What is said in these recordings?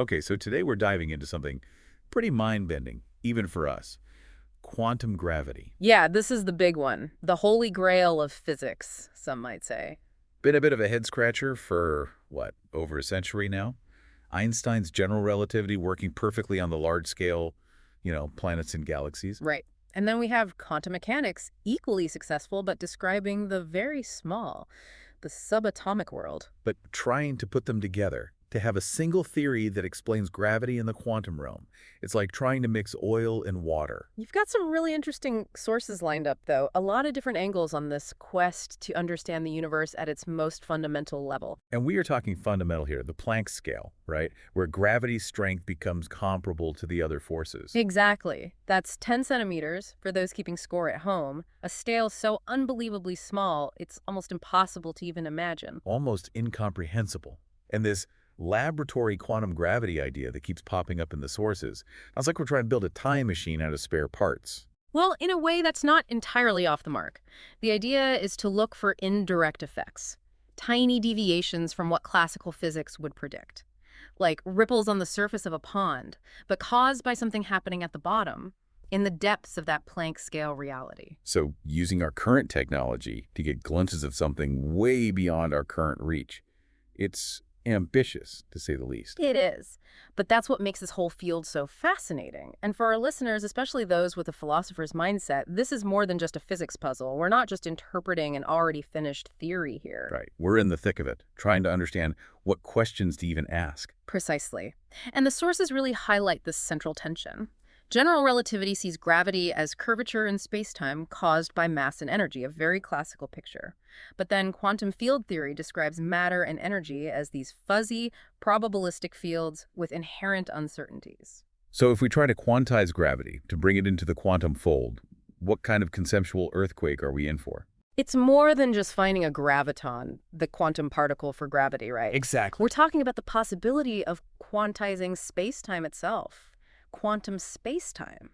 Okay, so today we're diving into something pretty mind-bending, even for us. Quantum gravity. Yeah, this is the big one. The holy grail of physics, some might say. Been a bit of a head-scratcher for, what, over a century now? Einstein's general relativity working perfectly on the large scale, planets and galaxies. Right. And then we have quantum mechanics, equally successful, but describing the very small, the subatomic world. But trying to put them together, to have a single theory that explains gravity in the quantum realm. It's like trying to mix oil and water. You've got some really interesting sources lined up, though. A lot of different angles on this quest to understand the universe at its most fundamental level. And we are talking fundamental here, the Planck scale, right? Where gravity's strength becomes comparable to the other forces. Exactly. That's 10 centimeters, for those keeping score at home, a scale so unbelievably small it's almost impossible to even imagine. Almost incomprehensible. And this laboratory quantum gravity idea that keeps popping up in the sources, sounds like we're trying to build a time machine out of spare parts. Well, in a way, that's not entirely off the mark. The idea is to look for indirect effects, tiny deviations from what classical physics would predict, like ripples on the surface of a pond, but caused by something happening at the bottom, in the depths of that Planck scale reality. So using our current technology to get glimpses of something way beyond our current reach. It's ambitious, to say the least. It is. But that's what makes this whole field so fascinating. And for our listeners, especially those with a philosopher's mindset, this is more than just a physics puzzle. We're not just interpreting an already finished theory here. Right. We're in the thick of it, trying to understand what questions to even ask. Precisely. And the sources really highlight this central tension. General relativity sees gravity as curvature in spacetime caused by mass and energy, a very classical picture. But then quantum field theory describes matter and energy as these fuzzy, probabilistic fields with inherent uncertainties. So if we try to quantize gravity, to bring it into the quantum fold, what kind of conceptual earthquake are we in for? It's more than just finding a graviton, the quantum particle for gravity, right? Exactly. We're talking about the possibility of quantizing spacetime itself. Quantum spacetime.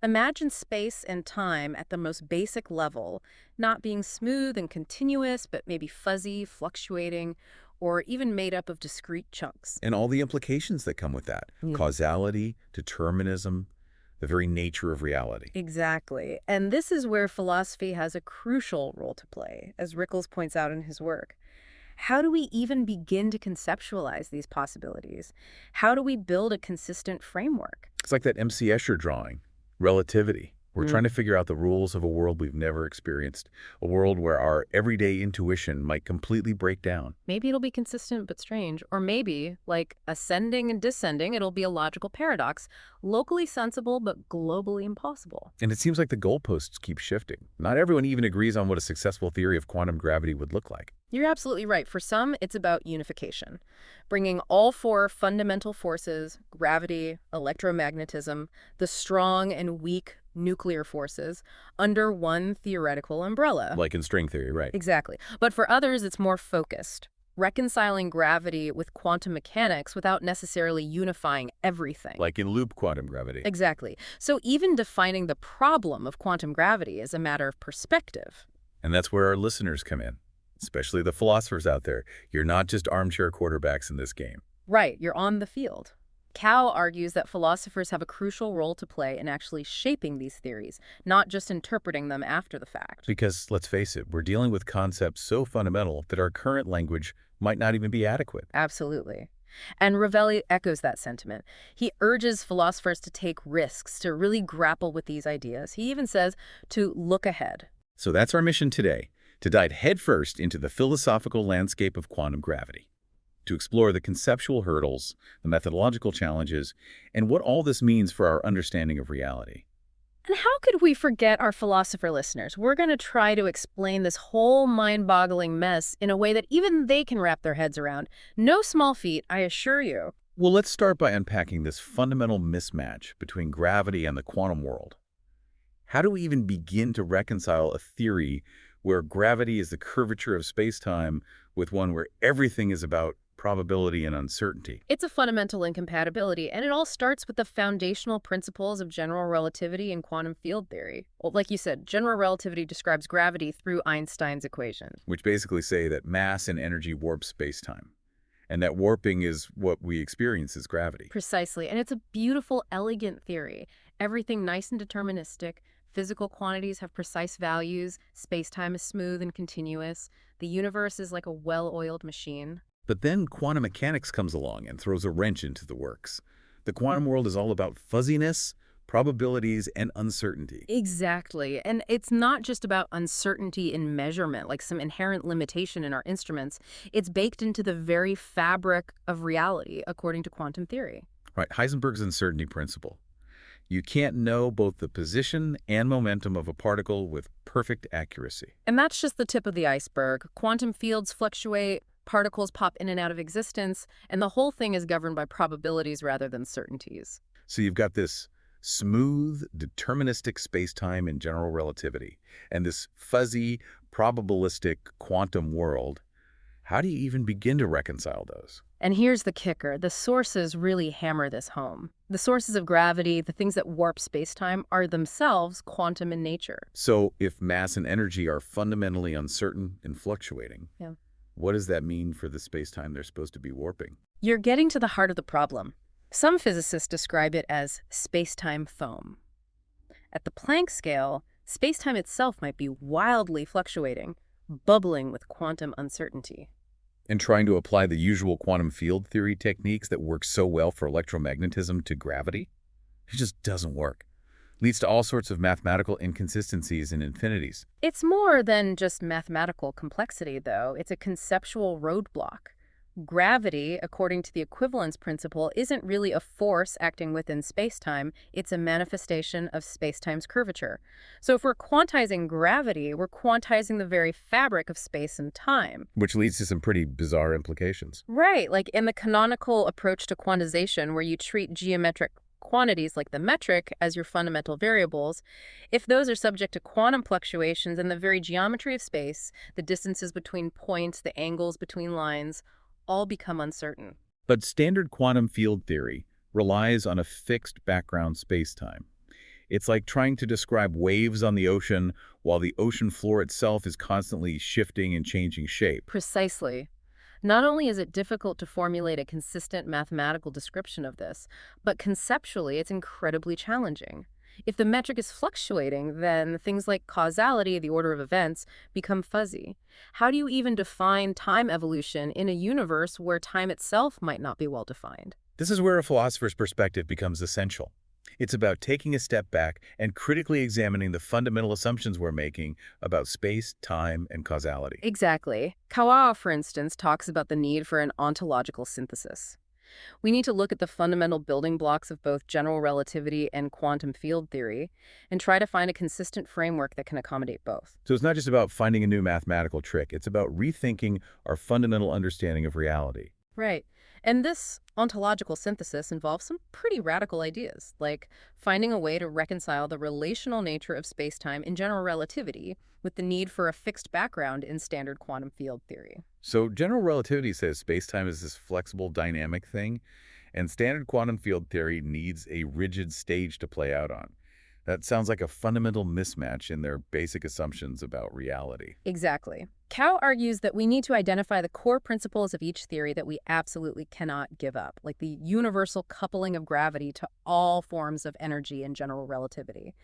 Imagine space and time at the most basic level, not being smooth and continuous, but maybe fuzzy, fluctuating, or even made up of discrete chunks. And all the implications that come with that. Mm. Causality, determinism, the very nature of reality. Exactly. And this is where philosophy has a crucial role to play, as Rickles points out in his work. How do we even begin to conceptualize these possibilities? How do we build a consistent framework? It's like that M.C. Escher drawing, relativity. We're trying to figure out the rules of a world we've never experienced, a world where our everyday intuition might completely break down. Maybe it'll be consistent but strange. Or maybe, like ascending and descending, it'll be a logical paradox, locally sensible but globally impossible. And it seems like the goalposts keep shifting. Not everyone even agrees on what a successful theory of quantum gravity would look like. You're absolutely right. For some, it's about unification, bringing all four fundamental forces, gravity, electromagnetism, the strong and weak nuclear forces, under one theoretical umbrella. Like in string theory, right? Exactly. But for others, it's more focused, reconciling gravity with quantum mechanics without necessarily unifying everything. Like in loop quantum gravity. Exactly. So even defining the problem of quantum gravity is a matter of perspective. And that's where our listeners come in, especially the philosophers out there. You're not just armchair quarterbacks in this game. Right, you're on the field. Cao argues that philosophers have a crucial role to play in actually shaping these theories, not just interpreting them after the fact. Because, let's face it, we're dealing with concepts so fundamental that our current language might not even be adequate. Absolutely. And Ravelli echoes that sentiment. He urges philosophers to take risks, to really grapple with these ideas. He even says to look ahead. So that's our mission today, to dive headfirst into the philosophical landscape of quantum gravity, to explore the conceptual hurdles, the methodological challenges, and what all this means for our understanding of reality. And how could we forget our philosopher listeners? We're going to try to explain this whole mind-boggling mess in a way that even they can wrap their heads around. No small feat, I assure you. Well, let's start by unpacking this fundamental mismatch between gravity and the quantum world. How do we even begin to reconcile a theory where gravity is the curvature of space-time with one where everything is about probability and uncertainty? It's a fundamental incompatibility, and it all starts with the foundational principles of general relativity and quantum field theory. Well, like you said, general relativity describes gravity through Einstein's equations. Which basically say that mass and energy warp space-time. And that warping is what we experience as gravity. Precisely. And it's a beautiful, elegant theory. Everything nice and deterministic. Physical quantities have precise values. Space-time is smooth and continuous. The universe is like a well-oiled machine. But then quantum mechanics comes along and throws a wrench into the works. The quantum world is all about fuzziness, probabilities, and uncertainty. Exactly. And it's not just about uncertainty in measurement, like some inherent limitation in our instruments. It's baked into the very fabric of reality, according to quantum theory. Right, Heisenberg's uncertainty principle. You can't know both the position and momentum of a particle with perfect accuracy. And that's just the tip of the iceberg. Quantum fields fluctuate, particles pop in and out of existence, and the whole thing is governed by probabilities rather than certainties. So you've got this smooth, deterministic space-time in general relativity, and this fuzzy, probabilistic quantum world. How do you even begin to reconcile those? And here's the kicker. The sources really hammer this home. The sources of gravity, the things that warp spacetime, are themselves quantum in nature. So if mass and energy are fundamentally uncertain and fluctuating, Yeah. what does that mean for the space-time they're supposed to be warping? You're getting to the heart of the problem. Some physicists describe it as spacetime foam. At the Planck scale, spacetime itself might be wildly fluctuating, bubbling with quantum uncertainty. And trying to apply the usual quantum field theory techniques that work so well for electromagnetism to gravity? It just doesn't work. Leads to all sorts of mathematical inconsistencies and infinities. It's more than just mathematical complexity, though. It's a conceptual roadblock. Gravity, according to the equivalence principle, isn't really a force acting within spacetime. It's a manifestation of spacetime's curvature. So if we're quantizing gravity, we're quantizing the very fabric of space and time. Which leads to some pretty bizarre implications. Right, like in the canonical approach to quantization, where you treat geometric quantities like the metric as your fundamental variables, if those are subject to quantum fluctuations, then the very geometry of space, the distances between points, the angles between lines, all become uncertain. But standard quantum field theory relies on a fixed background spacetime. It's like trying to describe waves on the ocean while the ocean floor itself is constantly shifting and changing shape. Precisely. Not only is it difficult to formulate a consistent mathematical description of this, but conceptually it's incredibly challenging. If the metric is fluctuating, then things like causality, the order of events, become fuzzy. How do you even define time evolution in a universe where time itself might not be well defined? This is where a philosopher's perspective becomes essential. It's about taking a step back and critically examining the fundamental assumptions we're making about space, time, and causality. Exactly. Kawao, for instance, talks about the need for an ontological synthesis. We need to look at the fundamental building blocks of both general relativity and quantum field theory and try to find a consistent framework that can accommodate both. So it's not just about finding a new mathematical trick. It's about rethinking our fundamental understanding of reality. Right. And this ontological synthesis involves some pretty radical ideas, like finding a way to reconcile the relational nature of spacetime in general relativity with the need for a fixed background in standard quantum field theory. So general relativity says space-time is this flexible, dynamic thing, and standard quantum field theory needs a rigid stage to play out on. That sounds like a fundamental mismatch in their basic assumptions about reality. Exactly. Cao argues that we need to identify the core principles of each theory that we absolutely cannot give up, like the universal coupling of gravity to all forms of energy in general relativity.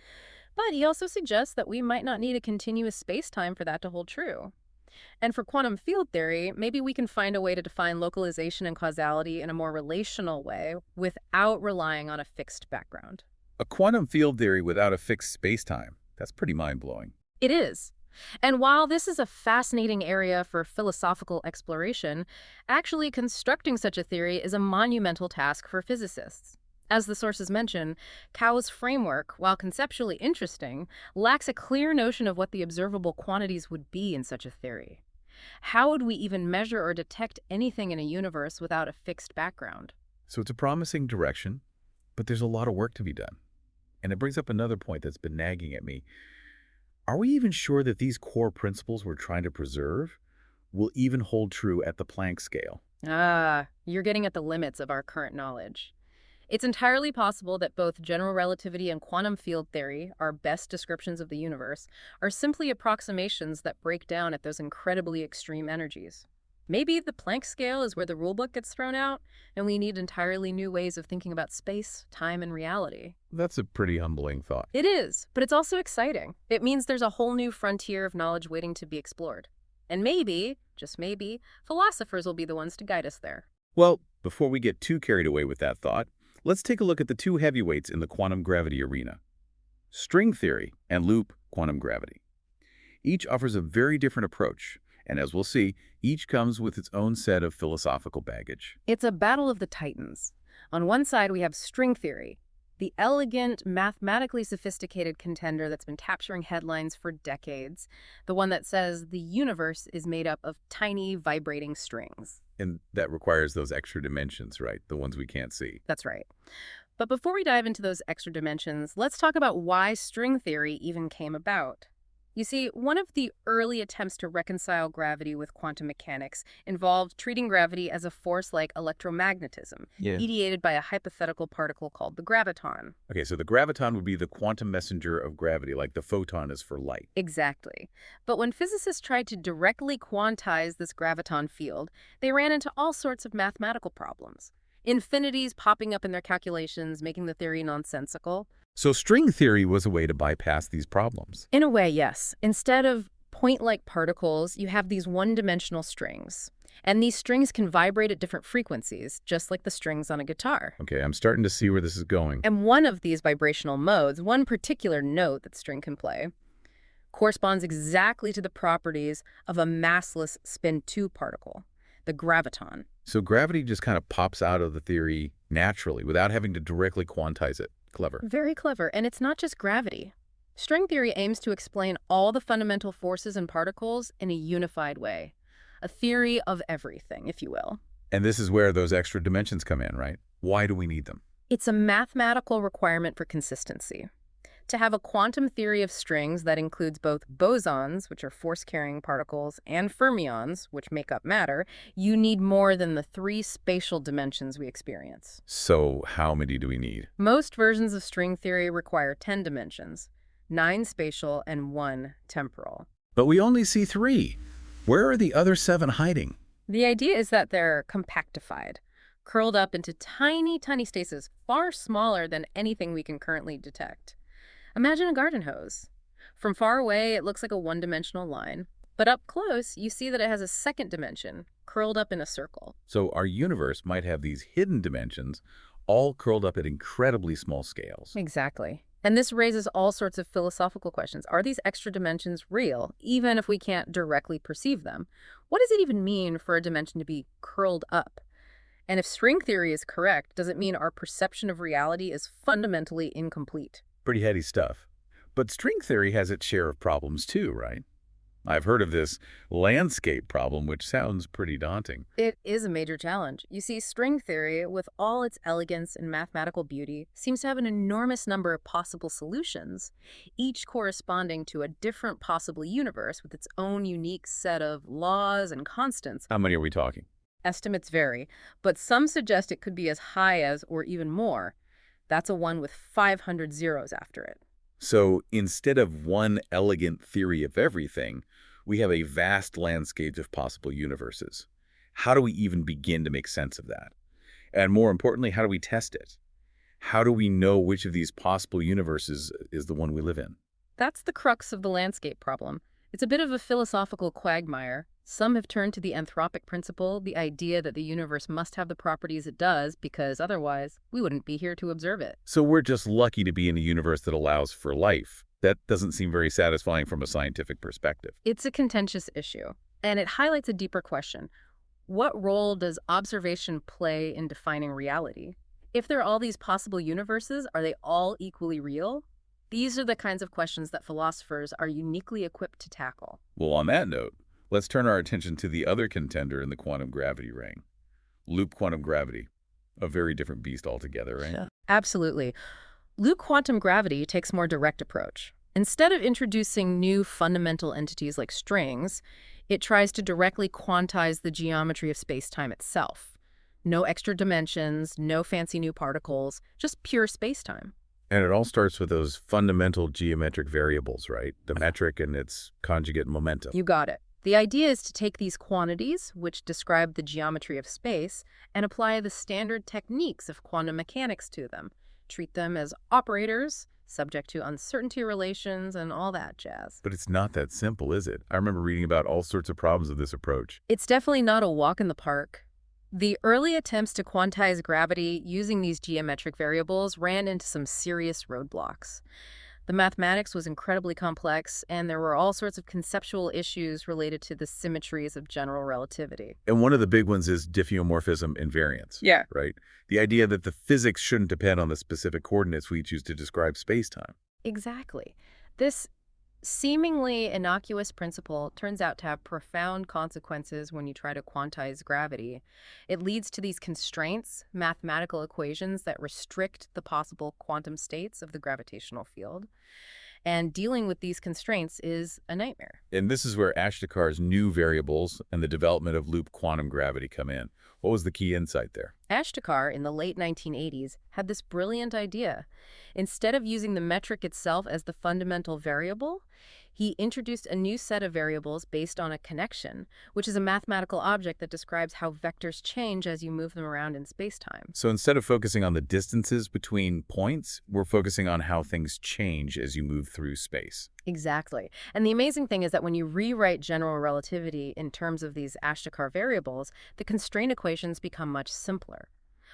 But he also suggests that we might not need a continuous spacetime for that to hold true. And for quantum field theory, maybe we can find a way to define localization and causality in a more relational way without relying on a fixed background. A quantum field theory without a fixed space-time, that's pretty mind-blowing. It is. And while this is a fascinating area for philosophical exploration, actually constructing such a theory is a monumental task for physicists. As the sources mention, Cao's framework, while conceptually interesting, lacks a clear notion of what the observable quantities would be in such a theory. How would we even measure or detect anything in a universe without a fixed background? So it's a promising direction, but there's a lot of work to be done. And it brings up another point that's been nagging at me. Are we even sure that these core principles we're trying to preserve will even hold true at the Planck scale? You're getting at the limits of our current knowledge. It's entirely possible that both general relativity and quantum field theory, our best descriptions of the universe, are simply approximations that break down at those incredibly extreme energies. Maybe the Planck scale is where the rulebook gets thrown out, and we need entirely new ways of thinking about space, time, and reality. That's a pretty humbling thought. It is, but it's also exciting. It means there's a whole new frontier of knowledge waiting to be explored. And maybe, just maybe, philosophers will be the ones to guide us there. Well, before we get too carried away with that thought, let's take a look at the two heavyweights in the quantum gravity arena: string theory and loop quantum gravity. Each offers a very different approach, and as we'll see, each comes with its own set of philosophical baggage. It's a battle of the titans. On one side, we have string theory, the elegant, mathematically sophisticated contender that's been capturing headlines for decades, the one that says the universe is made up of tiny, vibrating strings. And that requires those extra dimensions, right? The ones we can't see. That's right. But before we dive into those extra dimensions, let's talk about why string theory even came about. You see, one of the early attempts to reconcile gravity with quantum mechanics involved treating gravity as a force like electromagnetism, mediated by a hypothetical particle called the graviton. Okay, so the graviton would be the quantum messenger of gravity, like the photon is for light. Exactly. But when physicists tried to directly quantize this graviton field, they ran into all sorts of mathematical problems. Infinities popping up in their calculations, making the theory nonsensical. So string theory was a way to bypass these problems. In a way, yes. Instead of point-like particles, you have these one-dimensional strings. And these strings can vibrate at different frequencies, just like the strings on a guitar. Okay, I'm starting to see where this is going. And one of these vibrational modes, one particular note that string can play, corresponds exactly to the properties of a massless spin 2 particle, the graviton. So gravity just kind of pops out of the theory naturally without having to directly quantize it. Clever. Very clever. And it's not just gravity. String theory aims to explain all the fundamental forces and particles in a unified way. A theory of everything, if you will. And this is where those extra dimensions come in, right? Why do we need them? It's a mathematical requirement for consistency. To have a quantum theory of strings that includes both bosons, which are force-carrying particles, and fermions, which make up matter, you need more than the 3 spatial dimensions we experience. So how many do we need? Most versions of string theory require 10 dimensions, 9 spatial and 1 temporal. But we only see 3. Where are the other 7 hiding? The idea is that they're compactified, curled up into tiny, tiny stasis, far smaller than anything we can currently detect. Imagine a garden hose. From far away, it looks like a one-dimensional line, but up close, you see that it has a second dimension, curled up in a circle. So our universe might have these hidden dimensions, all curled up at incredibly small scales. Exactly. And this raises all sorts of philosophical questions. Are these extra dimensions real, even if we can't directly perceive them? What does it even mean for a dimension to be curled up? And if string theory is correct, does it mean our perception of reality is fundamentally incomplete? Pretty heady stuff. But string theory has its share of problems too, right? I've heard of this landscape problem, which sounds pretty daunting. It is a major challenge. You see, string theory, with all its elegance and mathematical beauty, seems to have an enormous number of possible solutions, each corresponding to a different possible universe with its own unique set of laws and constants. How many are we talking? Estimates vary, but some suggest it could be as high as or even more. That's a 1 with 500 zeros after it. So instead of one elegant theory of everything, we have a vast landscape of possible universes. How do we even begin to make sense of that? And more importantly, how do we test it? How do we know which of these possible universes is the one we live in? That's the crux of the landscape problem. It's a bit of a philosophical quagmire. Some have turned to the anthropic principle, the idea that the universe must have the properties it does because otherwise we wouldn't be here to observe it. So we're just lucky to be in a universe that allows for life. That doesn't seem very satisfying from a scientific perspective. It's a contentious issue, and it highlights a deeper question. What role does observation play in defining reality? If there are all these possible universes, are they all equally real? These are the kinds of questions that philosophers are uniquely equipped to tackle. Well, on that note, let's turn our attention to the other contender in the quantum gravity ring, loop quantum gravity. A very different beast altogether, right? Yeah. Absolutely. Loop quantum gravity takes a more direct approach. Instead of introducing new fundamental entities like strings, it tries to directly quantize the geometry of space-time itself. No extra dimensions, no fancy new particles, just pure space-time. And it all starts with those fundamental geometric variables, right? The metric and its conjugate momentum. You got it. The idea is to take these quantities, which describe the geometry of space, and apply the standard techniques of quantum mechanics to them. Treat them as operators, subject to uncertainty relations, and all that jazz. But it's not that simple, is it? I remember reading about all sorts of problems with this approach. It's definitely not a walk in the park. The early attempts to quantize gravity using these geometric variables ran into some serious roadblocks. The mathematics was incredibly complex, and there were all sorts of conceptual issues related to the symmetries of general relativity. And one of the big ones is diffeomorphism invariance, Yeah. right? The idea that the physics shouldn't depend on the specific coordinates we choose to describe spacetime. Exactly. This seemingly innocuous principle turns out to have profound consequences when you try to quantize gravity. It leads to these constraints, mathematical equations that restrict the possible quantum states of the gravitational field. And dealing with these constraints is a nightmare. And this is where Ashtakar's new variables and the development of loop quantum gravity come in. What was the key insight there? Ashtekar, in the late 1980s, had this brilliant idea. Instead of using the metric itself as the fundamental variable, he introduced a new set of variables based on a connection, which is a mathematical object that describes how vectors change as you move them around in spacetime. So instead of focusing on the distances between points, we're focusing on how things change as you move through space. Exactly. And the amazing thing is that when you rewrite general relativity in terms of these Ashtekar variables, the constraint equations become much simpler.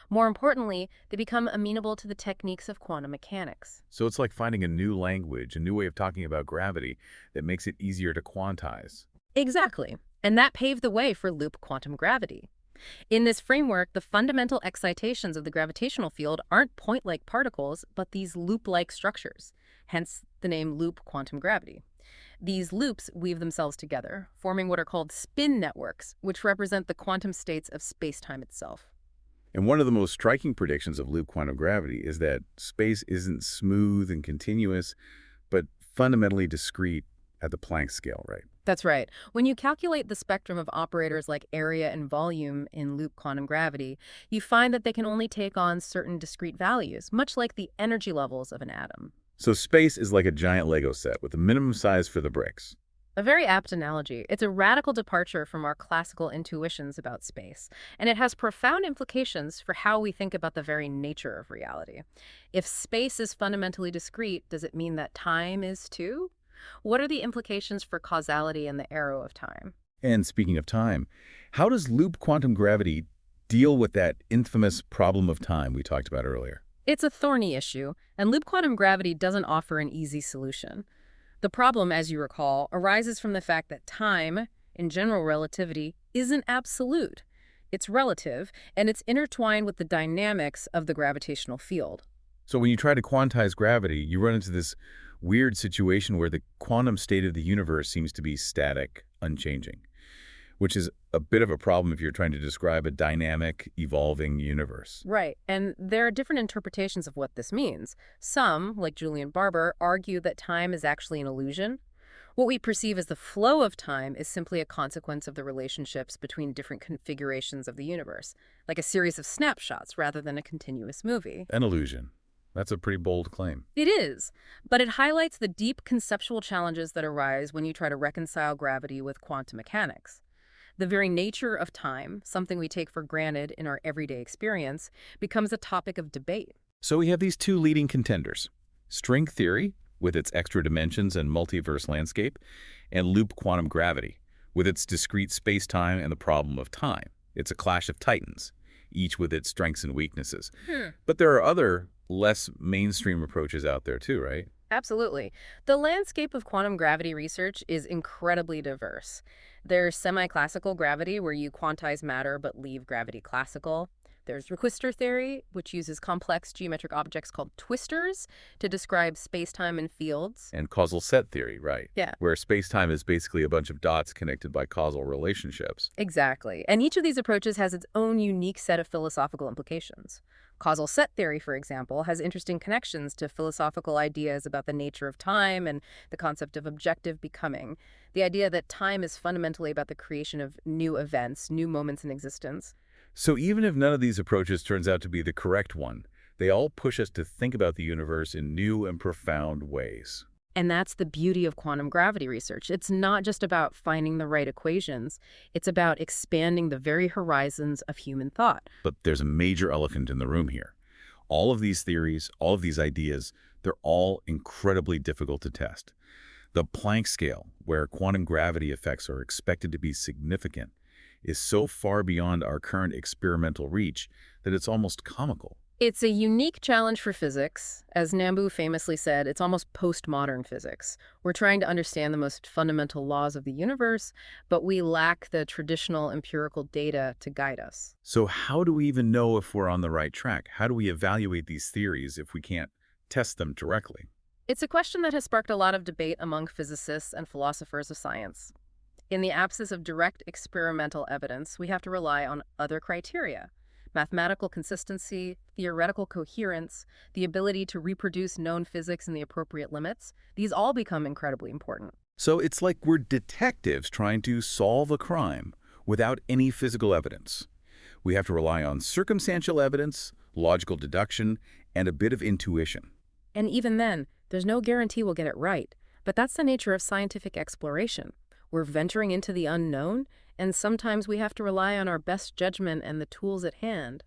More importantly, they become amenable to the techniques of quantum mechanics. So it's like finding a new language, a new way of talking about gravity that makes it easier to quantize. Exactly. And that paved the way for loop quantum gravity. In this framework, the fundamental excitations of the gravitational field aren't point-like particles, but these loop-like structures, hence the name loop quantum gravity. These loops weave themselves together, forming what are called spin networks, which represent the quantum states of spacetime itself. And one of the most striking predictions of loop quantum gravity is that space isn't smooth and continuous, but fundamentally discrete at the Planck scale, right? That's right. When you calculate the spectrum of operators like area and volume in loop quantum gravity, you find that they can only take on certain discrete values, much like the energy levels of an atom. So space is like a giant Lego set with a minimum size for the bricks. A very apt analogy. It's a radical departure from our classical intuitions about space, and it has profound implications for how we think about the very nature of reality. If space is fundamentally discrete, does it mean that time is too? What are the implications for causality and the arrow of time? And speaking of time, how does loop quantum gravity deal with that infamous problem of time we talked about earlier? It's a thorny issue, and loop quantum gravity doesn't offer an easy solution. The problem, as you recall, arises from the fact that time, in general relativity, isn't absolute. It's relative, and it's intertwined with the dynamics of the gravitational field. So when you try to quantize gravity, you run into this weird situation where the quantum state of the universe seems to be static, unchanging, which is a bit of a problem if you're trying to describe a dynamic, evolving universe. Right, and there are different interpretations of what this means. Some, like Julian Barber, argue that time is actually an illusion. What we perceive as the flow of time is simply a consequence of the relationships between different configurations of the universe, like a series of snapshots rather than a continuous movie. An illusion. That's a pretty bold claim. It is, but it highlights the deep conceptual challenges that arise when you try to reconcile gravity with quantum mechanics. The very nature of time, something we take for granted in our everyday experience, becomes a topic of debate. So we have these two leading contenders: string theory, with its extra dimensions and multiverse landscape, and loop quantum gravity, with its discrete space-time and the problem of time. It's a clash of titans, each with its strengths and weaknesses. But there are other, less mainstream approaches out there too, right? Absolutely. The landscape of quantum gravity research is incredibly diverse. There's semi-classical gravity, where you quantize matter but leave gravity classical. There's requistor theory, which uses complex geometric objects called twistors to describe space-time and fields. And causal set theory, right? Yeah. Where space-time is basically a bunch of dots connected by causal relationships. Exactly. And each of these approaches has its own unique set of philosophical implications. Causal set theory, for example, has interesting connections to philosophical ideas about the nature of time and the concept of objective becoming, the idea that time is fundamentally about the creation of new events, new moments in existence. So even if none of these approaches turns out to be the correct one, they all push us to think about the universe in new and profound ways. And that's the beauty of quantum gravity research. It's not just about finding the right equations. It's about expanding the very horizons of human thought. But there's a major elephant in the room here. All of these theories, all of these ideas, they're all incredibly difficult to test. The Planck scale, where quantum gravity effects are expected to be significant, is so far beyond our current experimental reach that it's almost comical. It's a unique challenge for physics. As Nambu famously said, it's almost postmodern physics. We're trying to understand the most fundamental laws of the universe, but we lack the traditional empirical data to guide us. So how do we even know if we're on the right track? How do we evaluate these theories if we can't test them directly? It's a question that has sparked a lot of debate among physicists and philosophers of science. In the absence of direct experimental evidence, we have to rely on other criteria. Mathematical consistency, theoretical coherence, the ability to reproduce known physics in the appropriate limits, these all become incredibly important. So it's like we're detectives trying to solve a crime without any physical evidence. We have to rely on circumstantial evidence, logical deduction, and a bit of intuition. And even then, there's no guarantee we'll get it right. But that's the nature of scientific exploration. We're venturing into the unknown, and sometimes we have to rely on our best judgment and the tools at hand.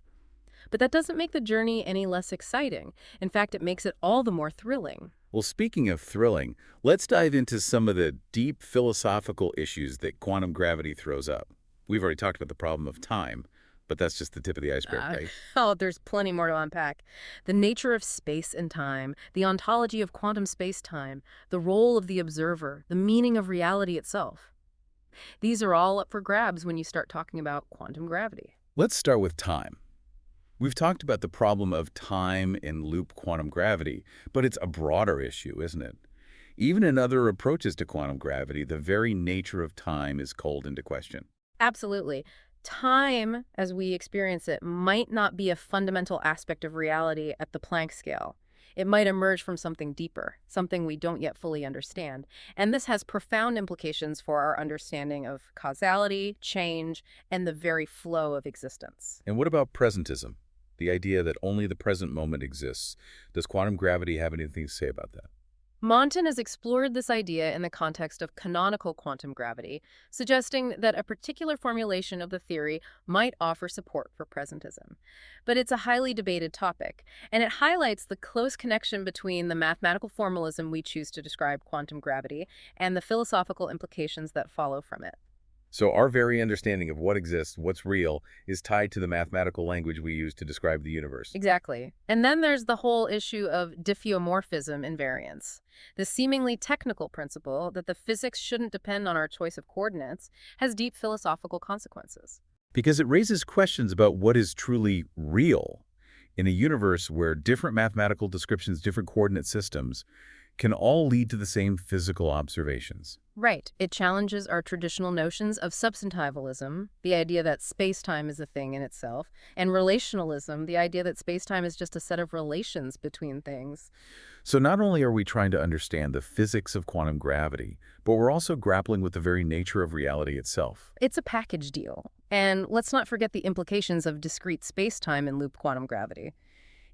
But that doesn't make the journey any less exciting. In fact, it makes it all the more thrilling. Well, speaking of thrilling, let's dive into some of the deep philosophical issues that quantum gravity throws up. We've already talked about the problem of time, but that's just the tip of the iceberg, right? Oh, there's plenty more to unpack. The nature of space and time, the ontology of quantum space-time, the role of the observer, the meaning of reality itself. These are all up for grabs when you start talking about quantum gravity. Let's start with time. We've talked about the problem of time in loop quantum gravity, but it's a broader issue, isn't it? Even in other approaches to quantum gravity, the very nature of time is called into question. Absolutely. Time, as we experience it, might not be a fundamental aspect of reality at the Planck scale. It might emerge from something deeper, something we don't yet fully understand. And this has profound implications for our understanding of causality, change, and the very flow of existence. And what about presentism? The idea that only the present moment exists. Does quantum gravity have anything to say about that? Monton has explored this idea in the context of canonical quantum gravity, suggesting that a particular formulation of the theory might offer support for presentism. But it's a highly debated topic, and it highlights the close connection between the mathematical formalism we choose to describe quantum gravity and the philosophical implications that follow from it. So our very understanding of what exists, what's real, is tied to the mathematical language we use to describe the universe. Exactly. And then there's the whole issue of diffeomorphism invariance. The seemingly technical principle that the physics shouldn't depend on our choice of coordinates has deep philosophical consequences. Because it raises questions about what is truly real in a universe where different mathematical descriptions, different coordinate systems, can all lead to the same physical observations. Right. It challenges our traditional notions of substantivalism, the idea that space-time is a thing in itself, and relationalism, the idea that space-time is just a set of relations between things. So not only are we trying to understand the physics of quantum gravity, but we're also grappling with the very nature of reality itself. It's a package deal. And let's not forget the implications of discrete space-time in loop quantum gravity.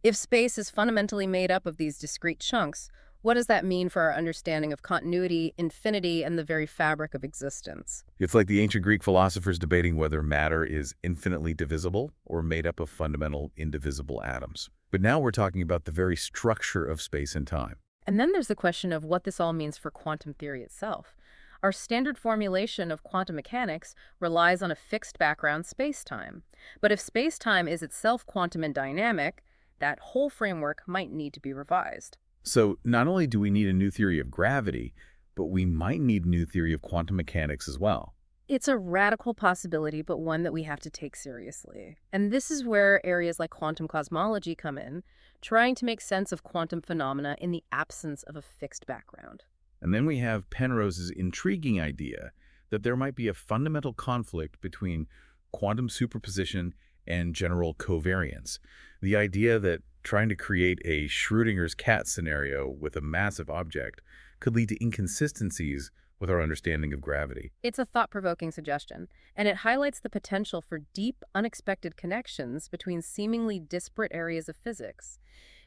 If space is fundamentally made up of these discrete chunks, what does that mean for our understanding of continuity, infinity, and the very fabric of existence? It's like the ancient Greek philosophers debating whether matter is infinitely divisible or made up of fundamental indivisible atoms. But now we're talking about the very structure of space and time. And then there's the question of what this all means for quantum theory itself. Our standard formulation of quantum mechanics relies on a fixed background space-time. But if space-time is itself quantum and dynamic, that whole framework might need to be revised. So not only do we need a new theory of gravity, but we might need a new theory of quantum mechanics as well. It's a radical possibility, but one that we have to take seriously. And this is where areas like quantum cosmology come in, trying to make sense of quantum phenomena in the absence of a fixed background. And then we have Penrose's intriguing idea that there might be a fundamental conflict between quantum superposition and general covariance. The idea that trying to create a Schrödinger's cat scenario with a massive object could lead to inconsistencies with our understanding of gravity. It's a thought-provoking suggestion, and it highlights the potential for deep, unexpected connections between seemingly disparate areas of physics.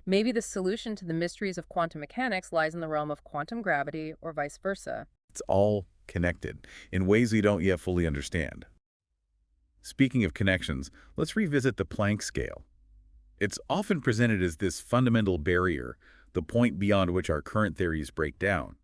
Maybe the solution to the mysteries of quantum mechanics lies in the realm of quantum gravity or vice versa. It's all connected in ways we don't yet fully understand. Speaking of connections, let's revisit the Planck scale. It's often presented as this fundamental barrier, the point beyond which our current theories break down.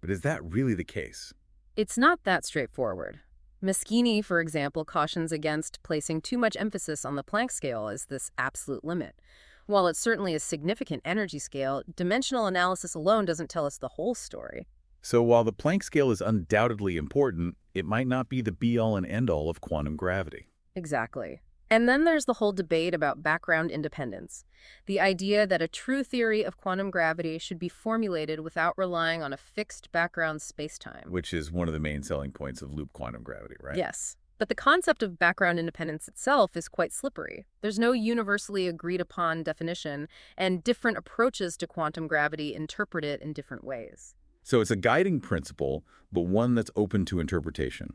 But is that really the case? It's not that straightforward. Meschini, for example, cautions against placing too much emphasis on the Planck scale as this absolute limit. While it's certainly a significant energy scale, dimensional analysis alone doesn't tell us the whole story. So while the Planck scale is undoubtedly important, it might not be the be-all and end-all of quantum gravity. Exactly. And then there's the whole debate about background independence. The idea that a true theory of quantum gravity should be formulated without relying on a fixed background spacetime. Which is one of the main selling points of loop quantum gravity, right? Yes. But the concept of background independence itself is quite slippery. There's no universally agreed upon definition, and different approaches to quantum gravity interpret it in different ways. So it's a guiding principle, but one that's open to interpretation.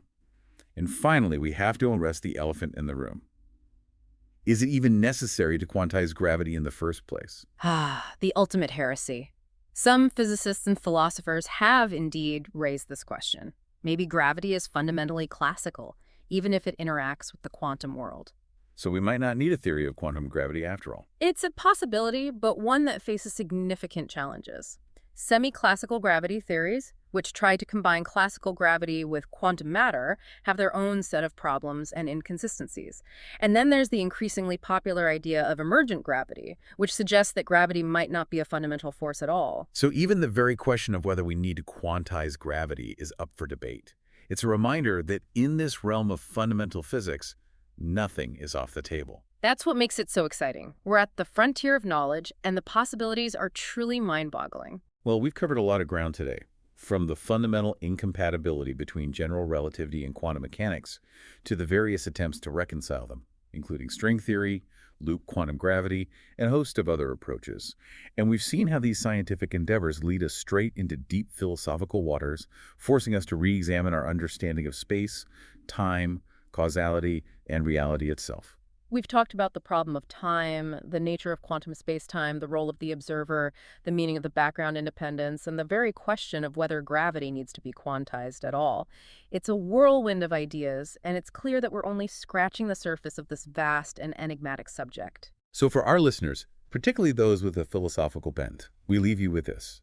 And finally, we have to address the elephant in the room. Is it even necessary to quantize gravity in the first place? The ultimate heresy. Some physicists and philosophers have indeed raised this question. Maybe gravity is fundamentally classical, even if it interacts with the quantum world. So we might not need a theory of quantum gravity after all. It's a possibility, but one that faces significant challenges. Semi-classical gravity theories, which try to combine classical gravity with quantum matter, have their own set of problems and inconsistencies. And then there's the increasingly popular idea of emergent gravity, which suggests that gravity might not be a fundamental force at all. So even the very question of whether we need to quantize gravity is up for debate. It's a reminder that in this realm of fundamental physics, nothing is off the table. That's what makes it so exciting. We're at the frontier of knowledge, and the possibilities are truly mind-boggling. Well, we've covered a lot of ground today, from the fundamental incompatibility between general relativity and quantum mechanics to the various attempts to reconcile them, including string theory, loop quantum gravity, and a host of other approaches. And we've seen how these scientific endeavors lead us straight into deep philosophical waters, forcing us to re-examine our understanding of space, time, causality, and reality itself. We've talked about the problem of time, the nature of quantum spacetime, the role of the observer, the meaning of the background independence, and the very question of whether gravity needs to be quantized at all. It's a whirlwind of ideas, and it's clear that we're only scratching the surface of this vast and enigmatic subject. So for our listeners, particularly those with a philosophical bent, we leave you with this.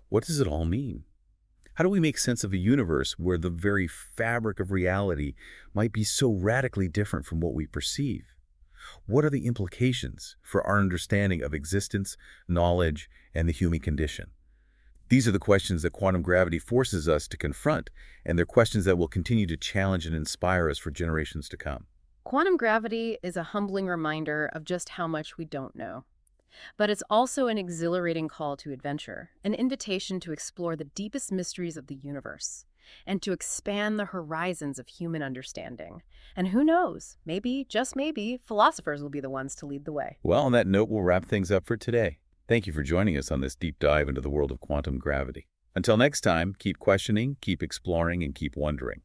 What does it all mean? How do we make sense of a universe where the very fabric of reality might be so radically different from what we perceive? What are the implications for our understanding of existence, knowledge, and the human condition? These are the questions that quantum gravity forces us to confront, and they're questions that will continue to challenge and inspire us for generations to come. Quantum gravity is a humbling reminder of just how much we don't know. But it's also an exhilarating call to adventure, an invitation to explore the deepest mysteries of the universe, and to expand the horizons of human understanding. And who knows, maybe, just maybe, philosophers will be the ones to lead the way. Well, on that note, we'll wrap things up for today. Thank you for joining us on this deep dive into the world of quantum gravity. Until next time, keep questioning, keep exploring, and keep wondering.